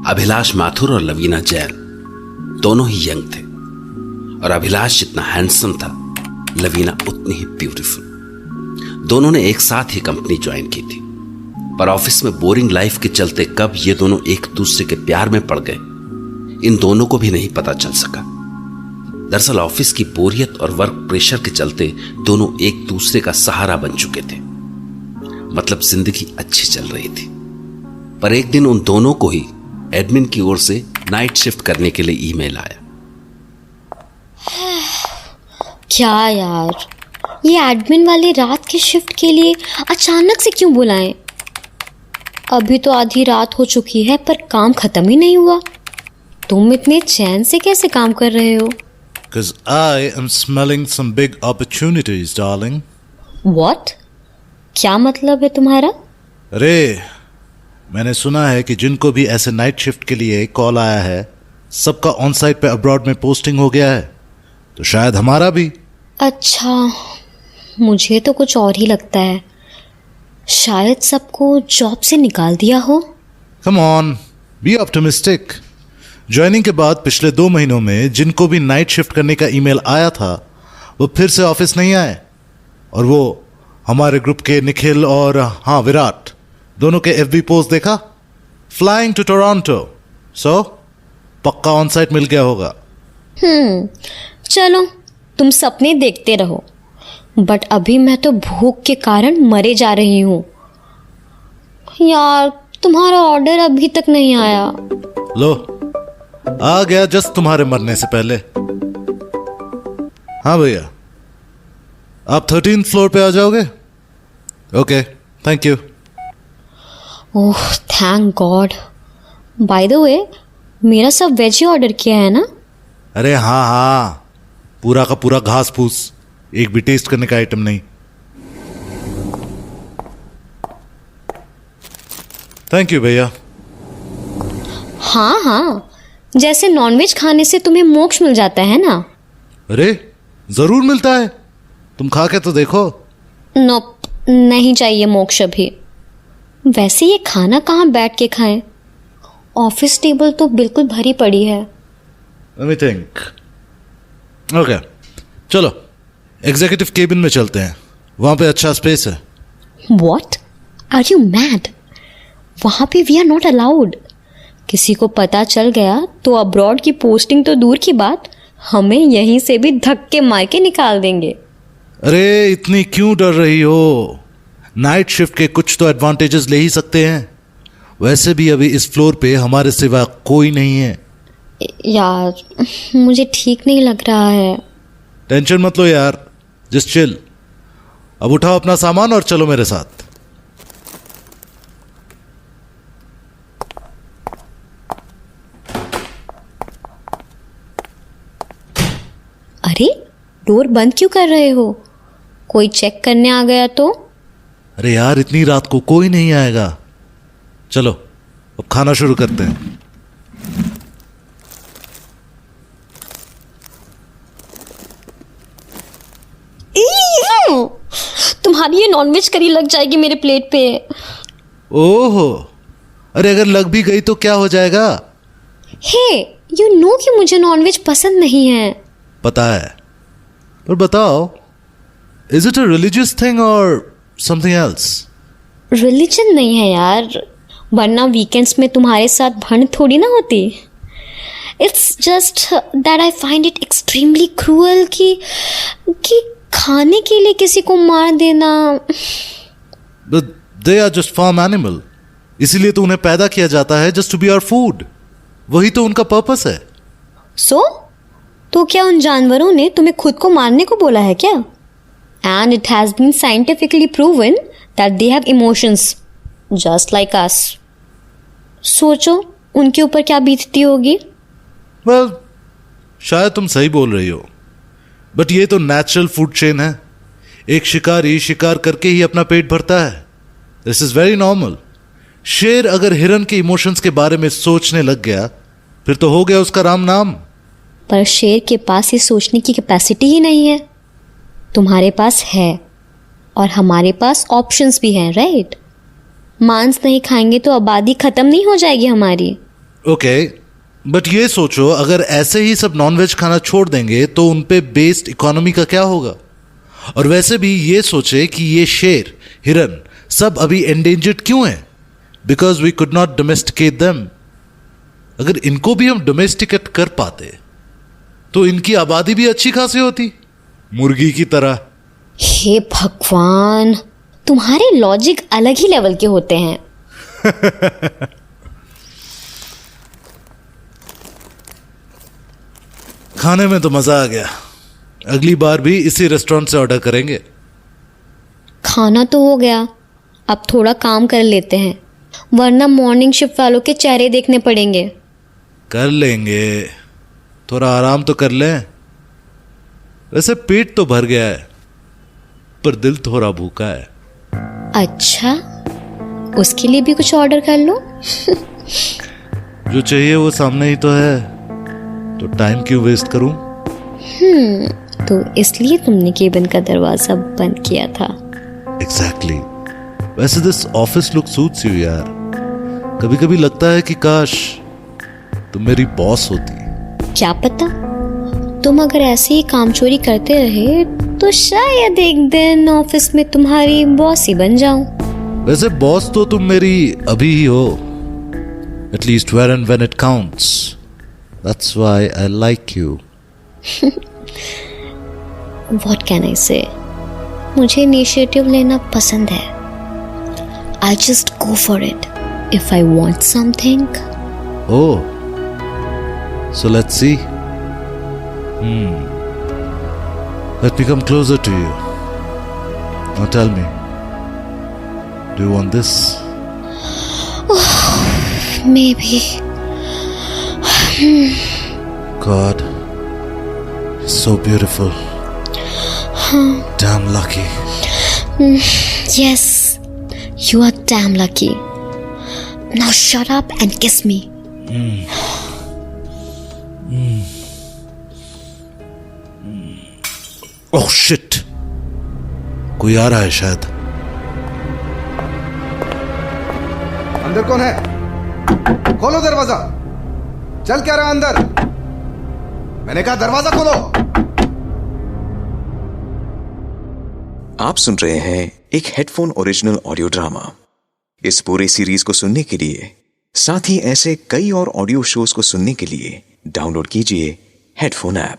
अभिलाष माथुर और लवीना जैन दोनों ही यंग थे और अभिलाष जितना हैंडसम था, लवीना उतनी ही ब्यूटीफुल। दोनों ने एक साथ ही कंपनी ज्वाइन की थी, पर ऑफिस में बोरिंग लाइफ के चलते कब ये दोनों एक दूसरे के प्यार में पड़ गए, इन दोनों को भी नहीं पता चल सका। दरअसल ऑफिस की बोरियत और वर्क प्रेशर के चलते दोनों एक दूसरे का सहारा बन चुके थे। मतलब जिंदगी अच्छी चल रही थी। पर एक दिन उन दोनों को ही एडमिन की ओर से नाइट शिफ्ट करने के लिए ईमेल आया। क्या यार, ये एडमिन वाले रात की शिफ्ट के लिए अचानक से क्यों बुलाएं? अभी तो आधी रात हो चुकी है पर काम खत्म ही नहीं हुआ। तुम इतने चैन से कैसे काम कर रहे हो? Because I am smelling some big opportunities, darling. What? क्या मतलब है तुम्हारा? अरे, मैंने सुना है कि जिनको भी ऐसे नाइट शिफ्ट के लिए कॉल आया है, सबका ऑन साइट पे अब्रॉड में पोस्टिंग हो गया है, तो शायद हमारा भी। अच्छा, मुझे तो कुछ और ही लगता है। शायद सबको जॉब से निकाल दिया हो। Come on, be optimistic. Joining के बाद पिछले 2 महीनों में जिनको भी नाइट शिफ्ट करने का ईमेल आया था, वो फिर से ऑफिस नहीं आए। और वो हमारे ग्रुप के निखिल और हाँ विराट, दोनों के FB पोस्ट देखा, फ्लाइंग टू टोरंटो। सो पक्का ऑन साइट मिल गया होगा। चलो तुम सपने देखते रहो, बट अभी मैं तो भूख के कारण मरे जा रही हूँ। यार, तुम्हारा ऑर्डर अभी तक नहीं आया। लो, आ गया जस्ट तुम्हारे मरने से पहले। हाँ भैया, आप 13th फ्लोर पे आ जाओगे? Okay, thank you. Oh, thank God. By the way, मेरा सब वेज ही ऑर्डर किया है ना? अरे हाँ हाँ, पूरा का पूरा घास फूस, एक भी टेस्ट करने का आइटम नहीं। थैंक यू भैया। हाँ हाँ, जैसे नॉनवेज खाने से तुम्हें मोक्ष मिल जाता है ना? अरे जरूर मिलता है, तुम खा के तो देखो। नोप, नहीं चाहिए मोक्ष अभी। वैसे ये खाना कहाँ बैठ के खाएं? ऑफिस टेबल तो बिल्कुल भरी पड़ी है। Let me think. ओके, चलो एग्जीक्यूटिव केबिन में चलते हैं, वहां पे अच्छा स्पेस है। What? Are you mad? वहाँ पे वी आर नॉट अलाउड। किसी को पता चल गया तो अब्रॉड की पोस्टिंग तो दूर की बात, हमें यहीं से भी धक्के मार के निकाल देंगे। अरे इतनी क्यों डर रही हो? नाइट शिफ्ट के कुछ तो एडवांटेजेस ले ही सकते हैं। वैसे भी अभी इस फ्लोर पे हमारे सिवा कोई नहीं है। यार, मुझे ठीक नहीं लग रहा है। टेंशन मत लो यार, जस्ट चिल। अब उठाओ अपना सामान और चलो मेरे साथ। अरे, डोर बंद क्यों कर रहे हो? कोई चेक करने आ गया तो? अरे यार, इतनी रात को कोई नहीं आएगा। चलो अब खाना शुरू करते हैं। तुम्हारी ये नॉनवेज करी लग जाएगी मेरे प्लेट पे। ओहो, अरे अगर लग भी गई तो क्या हो जाएगा? हे, यू नो कि मुझे नॉनवेज पसंद नहीं है। पता है, पर बताओ, is it a religious thing और समथिंग एल्स? रिलीजन नहीं है यार, वरना वीकेंड्स में तुम्हारे साथ भंड थोड़ी ना होती। It's just that I find it extremely cruel कि खाने के लिए किसी को मार देना। But they are just farm animal. इसीलिए तो उन्हें पैदा किया जाता है, just to be our food. वही तो उनका पर्पस है। So? तो क्या उन जानवरों ने तुम्हें खुद को मारने को बोला है क्या? And it has been scientifically proven that they have emotions, just like us. सोचो उनके ऊपर क्या बीतती होगी। Well, शायद तुम सही बोल रही हो, बट ये तो नेचुरल फूड चेन है। एक शिकारी शिकार करके ही अपना पेट भरता है। This is very normal. शेर अगर हिरन के इमोशंस के बारे में सोचने लग गया, फिर तो हो गया उसका राम नाम। पर शेर के पास ये सोचने की कैपेसिटी ही नहीं है। तुम्हारे पास है और हमारे पास ऑप्शंस भी हैं, राइट? मांस नहीं खाएंगे तो आबादी खत्म नहीं हो जाएगी हमारी। ओके, बट ये सोचो अगर ऐसे ही सब नॉनवेज खाना छोड़ देंगे तो उन पे बेस्ड इकोनॉमी का क्या होगा? और वैसे भी ये सोचे कि ये शेर, हिरन सब अभी एंडेंजर्ड क्यों हैं? Because we could not domesticate them. अगर इनको भी हम डोमेस्टिकेट कर पाते तो इनकी आबादी भी अच्छी खासी होती, मुर्गी की तरह। हे भगवान, तुम्हारे लॉजिक अलग ही लेवल के होते हैं। खाने में तो मजा आ गया, अगली बार भी इसी रेस्टोरेंट से ऑर्डर करेंगे। खाना तो हो गया, अब थोड़ा काम कर लेते हैं, वरना मॉर्निंग शिफ्ट वालों के चेहरे देखने पड़ेंगे। कर लेंगे, थोड़ा आराम तो कर लें। वैसे पेट तो भर गया है पर दिल थोड़ा भूखा है। अच्छा, उसके लिए भी कुछ ऑर्डर कर लो। जो चाहिए वो सामने ही तो है, तो टाइम क्यों वेस्ट करूं? तो इसलिए तुमने केबिन का दरवाजा बंद किया था। एग्जैक्टली। वैसे this office look suits you यार। कभी कभी लगता है कि काश तुम मेरी बॉस होती। क्या पता, तुम अगर ऐसे ही काम चोरी करते रहे तो शायद एक दिन ऑफिस में तुम्हारी बॉस ही बन जाऊं। वैसे बॉस तो तुम मेरी अभी ही हो, at least where and when it counts. That's why I like you. What can I say, मुझे इनिशिएटिव लेना पसंद है। I just go for it if I want something. Oh, so let's see. Let me come closer to you. Now tell me, do you want this? Maybe. God, so beautiful. Damn lucky. Yes, you are damn lucky. Now shut up and kiss me. Oh shit! कोई आ रहा है शायद। अंदर कौन है? खोलो दरवाजा। चल क्या रहा अंदर? मैंने कहा दरवाजा खोलो। आप सुन रहे हैं एक हेडफोन ओरिजिनल ऑडियो ड्रामा। इस पूरे सीरीज को सुनने के लिए, साथ ही ऐसे कई और ऑडियो शोज को सुनने के लिए डाउनलोड कीजिए हेडफोन ऐप।